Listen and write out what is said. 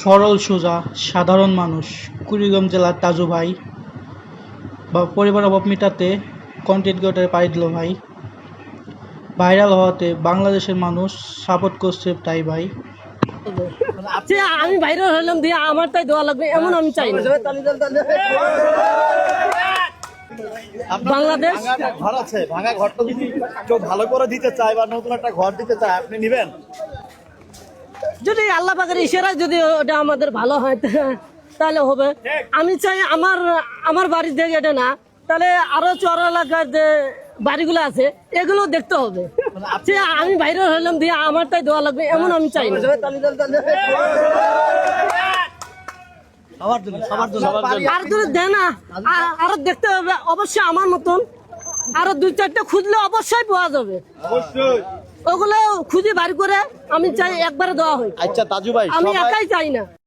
সরল সোজা সাধারণ মানুষ কুড়িগ্রাম জেলার তাজু ভাই বা পরিবার অভাব মেটাতে কন্টেন্ট ক্রিয়েটরে পাড়ি দিল ভাই। ভাইরাল হওয়াতে বাংলাদেশের মানুষ সাপোর্ট করছে তাই ভাই। আচ্ছা, আমি বাইরে হলাম দিয়ে আমার তাই দোয়া লাগবে এমন আমি চাই না। বাংলাদেশ ঘর আছে, ভাঙা ঘরটা যদি কেউ ভালো করে দিতে চায় বা নতুন একটা ঘর দিতে চায়, আপনি নিবেন? যদি আল্লাহ পাকের ইশারায় যদি ওটা আমাদের ভালো হয় তাহলে হবে। আমি চাই আমার আমার বাড়ির দিকে এটা না, তাহলে আরো চর এলাকার যে বাড়িগুলো আছে এগুলো দেখতে হবে। আচ্ছা, আমি বাইরে হলাম দিয়ে আমার তাই দোয়া লাগবে এমন আমি চাই না। আর যদি দেয় না, আরো দেখতে হবে অবশ্যই। আমার মতন আরো দুই চারটা খুঁজলে অবশ্যই পাওয়া যাবে। ওগুলো খুঁজে বাড়ি করে আমি চাই একবারে দেওয়া হয়। আচ্ছা তাজু ভাই, আমি একাই চাই না।